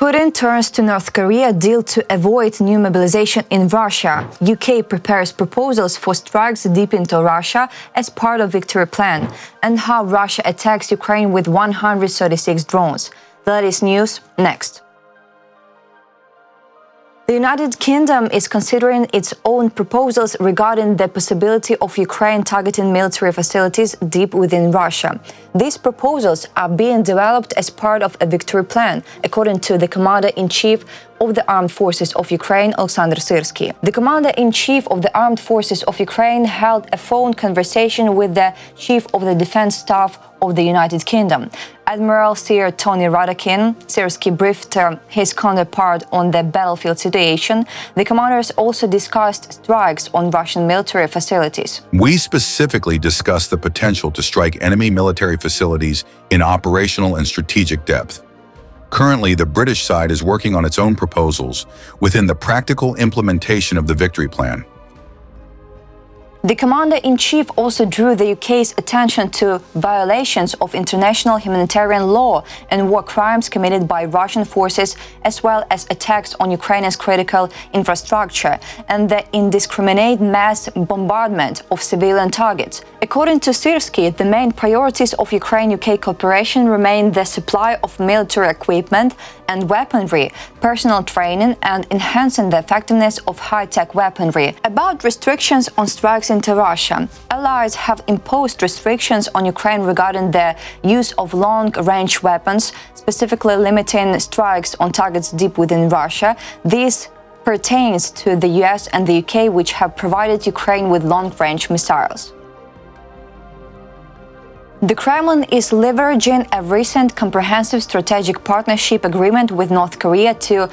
Putin turns to North Korea deal to avoid new mobilization in Russia. UK prepares proposals for strikes deep into Russia as part of victory plan. And how Russia attacks Ukraine with 136 drones. The latest news next. The United Kingdom is considering its own proposals regarding the possibility of Ukraine targeting military facilities deep within Russia. These proposals are being developed as part of a victory plan, according to the Commander-in-Chief of the Armed Forces of Ukraine, Alexander Syrsky. The Commander-in-Chief of the Armed Forces of Ukraine held a phone conversation with the Chief of the Defense Staff of the United Kingdom. Admiral Sir Tony Radakin. Syrsky briefed his counterpart on the battlefield situation. The commanders also discussed strikes on Russian military facilities. We specifically discussed the potential to strike enemy military facilities in operational and strategic depth. Currently, the British side is working on its own proposals within the practical implementation of the victory plan. The Commander-in-Chief also drew the UK's attention to violations of international humanitarian law and war crimes committed by Russian forces, as well as attacks on Ukraine's critical infrastructure and the indiscriminate mass bombardment of civilian targets. According to Syrsky, the main priorities of Ukraine-UK cooperation remain the supply of military equipment and weaponry, personal training, and enhancing the effectiveness of high-tech weaponry. About restrictions on strikes into Russia, allies have imposed restrictions on Ukraine regarding the use of long-range weapons, specifically limiting strikes on targets deep within Russia. This pertains to the US and the UK, which have provided Ukraine with long-range missiles. The Kremlin is leveraging a recent comprehensive strategic partnership agreement with North Korea to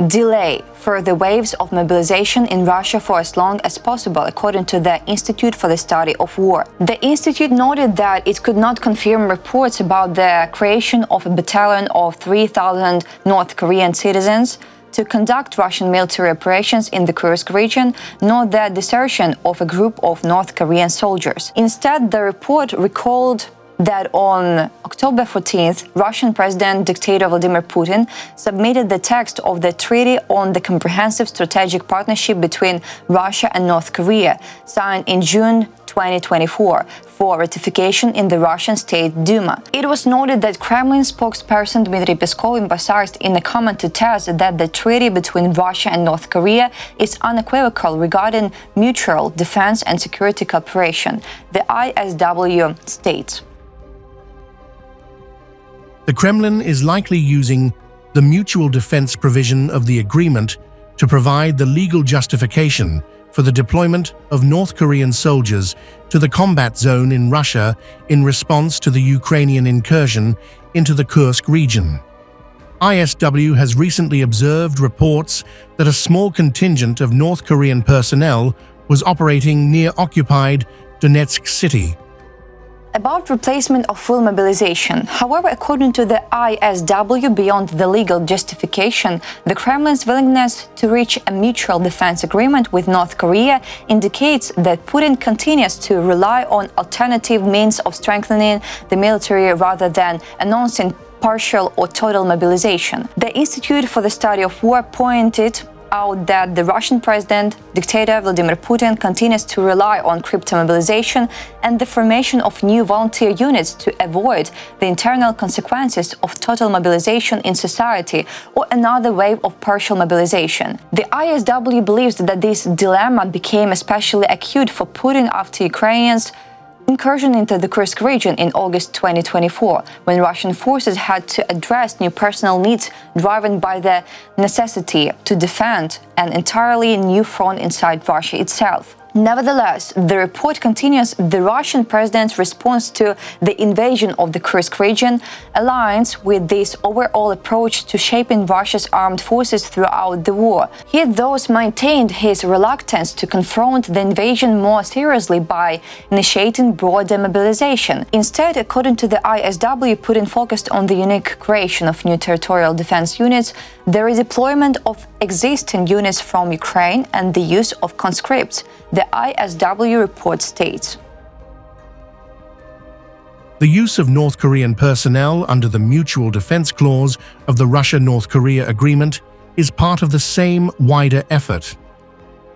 delay further waves of mobilization in Russia for as long as possible, according to the Institute for the Study of War. The institute noted that it could not confirm reports about the creation of a battalion of 3,000 North Korean citizens to conduct Russian military operations in the Kursk region, nor the desertion of a group of North Korean soldiers. Instead, the report recalled that on October 14th, Russian President dictator Vladimir Putin submitted the text of the Treaty on the Comprehensive Strategic Partnership between Russia and North Korea, signed in June 2024, for ratification in the Russian State Duma. It was noted that Kremlin spokesperson Dmitry Peskov emphasized in a comment to TASS that the treaty between Russia and North Korea is unequivocal regarding mutual defense and security cooperation, the ISW states. The Kremlin is likely using the mutual defense provision of the agreement to provide the legal justification for the deployment of North Korean soldiers to the combat zone in Russia in response to the Ukrainian incursion into the Kursk region. ISW has recently observed reports that a small contingent of North Korean personnel was operating near occupied Donetsk city. About replacement of full mobilization. However, according to the ISW, beyond the legal justification, the Kremlin's willingness to reach a mutual defense agreement with North Korea indicates that Putin continues to rely on alternative means of strengthening the military rather than announcing partial or total mobilization. The Institute for the Study of War pointed out that the Russian president, dictator Vladimir Putin, continues to rely on crypto mobilization and the formation of new volunteer units to avoid the internal consequences of total mobilization in society or another wave of partial mobilization. The ISW believes that this dilemma became especially acute for Putin after Ukrainians' incursion into the Kursk region in August 2024, when Russian forces had to address new personal needs driven by the necessity to defend an entirely new front inside Russia itself. Nevertheless, the report continues the Russian president's response to the invasion of the Kursk region aligns with this overall approach to shaping Russia's armed forces throughout the war. He thus maintained his reluctance to confront the invasion more seriously by initiating broader mobilization. Instead, according to the ISW, Putin focused on the unique creation of new territorial defense units, the redeployment of existing units from Ukraine, and the use of conscripts. The ISW report states. The use of North Korean personnel under the Mutual Defense Clause of the Russia-North Korea Agreement is part of the same wider effort.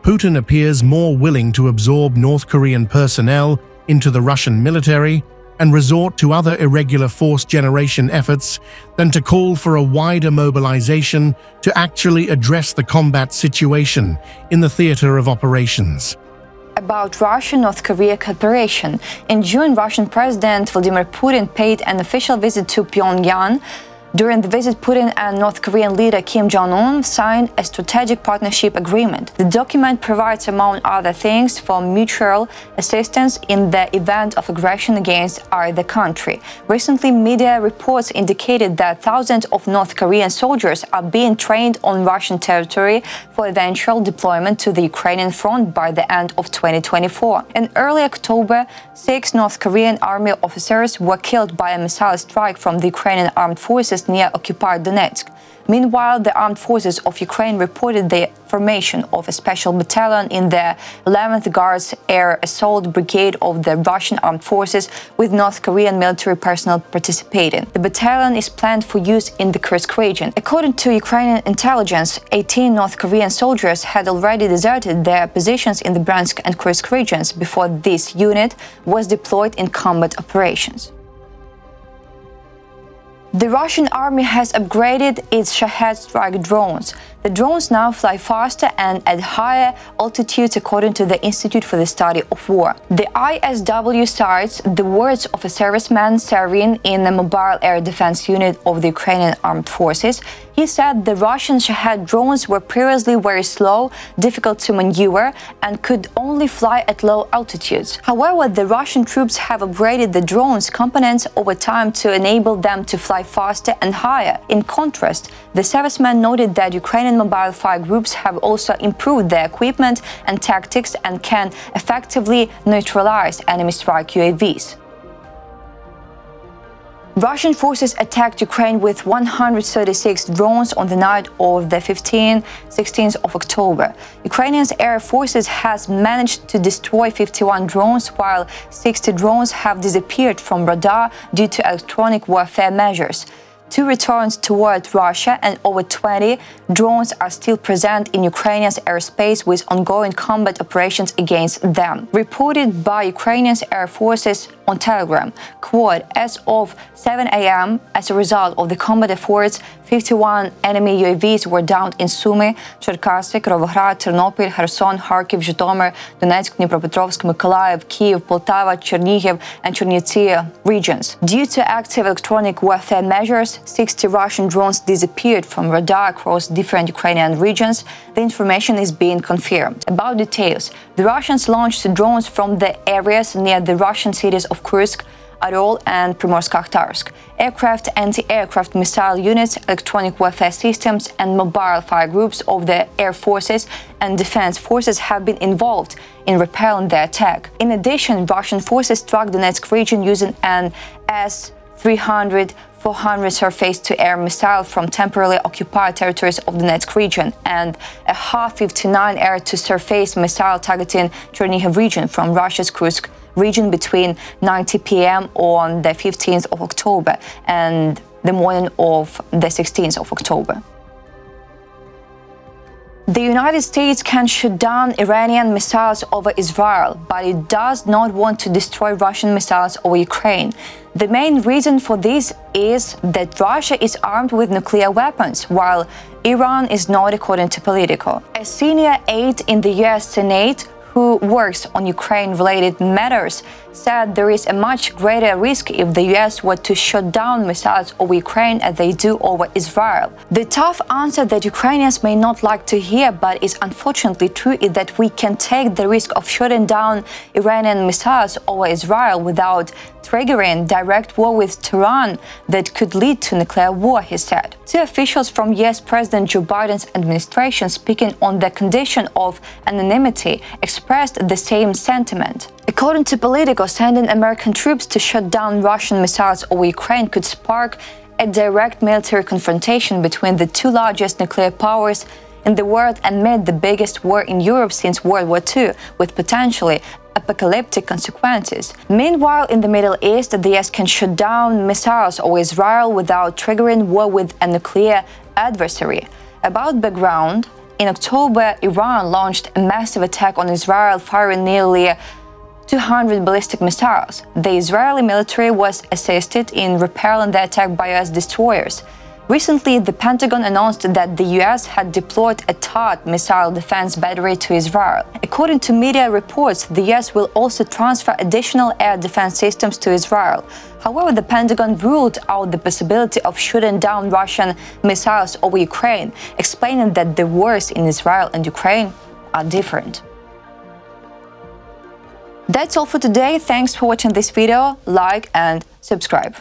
Putin appears more willing to absorb North Korean personnel into the Russian military and resort to other irregular force generation efforts than to call for a wider mobilization to actually address the combat situation in the theater of operations. About Russia-North Korea cooperation. In June, Russian President Vladimir Putin paid an official visit to Pyongyang. During the visit, Putin and North Korean leader Kim Jong Un signed a strategic partnership agreement. The document provides, among other things, for mutual assistance in the event of aggression against either country. Recently, media reports indicated that thousands of North Korean soldiers are being trained on Russian territory for eventual deployment to the Ukrainian front by the end of 2024. In early October, 6 North Korean army officers were killed by a missile strike from the Ukrainian armed forces near occupied Donetsk. Meanwhile, the armed forces of Ukraine reported the formation of a special battalion in the 11th Guards Air Assault Brigade of the Russian Armed Forces, with North Korean military personnel participating. The battalion is planned for use in the Kursk region. According to Ukrainian intelligence, 18 North Korean soldiers had already deserted their positions in the Bryansk and Kursk regions before this unit was deployed in combat operations. The Russian army has upgraded its Shahed strike drones. The drones now fly faster and at higher altitudes, according to the Institute for the Study of War. The ISW cites the words of a serviceman serving in the Mobile Air Defense Unit of the Ukrainian Armed Forces. He said the Russian Shahed drones were previously very slow, difficult to maneuver, and could only fly at low altitudes. However, the Russian troops have upgraded the drones' components over time to enable them to fly faster and higher. In contrast, the serviceman noted that Ukrainian mobile fire groups have also improved their equipment and tactics and can effectively neutralize enemy strike UAVs. Russian forces attacked Ukraine with 136 drones on the night of the 16th of October. Ukrainian air forces has managed to destroy 51 drones, while 60 drones have disappeared from radar due to electronic warfare measures. 2 returned toward Russia, and over 20 drones are still present in Ukrainian airspace with ongoing combat operations against them. Reported by Ukrainian Air Forces on Telegram, quote, as of 7 a.m., as a result of the combat efforts, 51 enemy UAVs were downed in Sumy, Черкаси, Кіровоград, Тернопіль, Херсон, Kharkiv, Житомир, Donetsk, Dnipropetrovsk, Mykolaiv, Kyiv, Poltava, Chernihiv, and Chernivtsi regions. Due to active electronic warfare measures, 60 Russian drones disappeared from radar across different Ukrainian regions. The information is being confirmed. About details, the Russians launched drones from the areas near the Russian cities of Kursk, Oryol, and Primorsk-Akhtarsk. Aircraft, anti-aircraft missile units, electronic warfare systems, and mobile fire groups of the air forces and defense forces have been involved in repelling the attack. In addition, Russian forces struck the Donetsk region using an S-300 400 surface-to-air missile from temporarily occupied territories of the Donetsk region and a Ha-59 air-to-surface missile targeting Chernihiv region from Russia's Kursk region between 9 p.m. on the 15th of October and the morning of the 16th of October. The United States can shoot down Iranian missiles over Israel, but it does not want to destroy Russian missiles over Ukraine. The main reason for this is that Russia is armed with nuclear weapons, while Iran is not, according to Politico. A senior aide in the U.S. Senate who works on Ukraine-related matters said there is a much greater risk if the US were to shoot down missiles over Ukraine as they do over Israel. The tough answer that Ukrainians may not like to hear, but is unfortunately true, is that we can take the risk of shooting down Iranian missiles over Israel without triggering direct war with Tehran that could lead to nuclear war, he said. 2 officials from US President Joe Biden's administration, speaking on the condition of anonymity, expressed the same sentiment. According to Politico, sending American troops to shut down Russian missiles over Ukraine could spark a direct military confrontation between the 2 largest nuclear powers in the world amid the biggest war in Europe since World War II, with potentially apocalyptic consequences. Meanwhile, in the Middle East, the US can shoot down missiles over Israel without triggering war with a nuclear adversary. About background, in October, Iran launched a massive attack on Israel, firing nearly 200 ballistic missiles. The Israeli military was assisted in repelling the attack by US destroyers. Recently, the Pentagon announced that the US had deployed a THAAD missile defense battery to Israel. According to media reports, the US will also transfer additional air defense systems to Israel. However, the Pentagon ruled out the possibility of shooting down Russian missiles over Ukraine, explaining that the wars in Israel and Ukraine are different. That's all for today. Thanks for watching this video. Like and subscribe.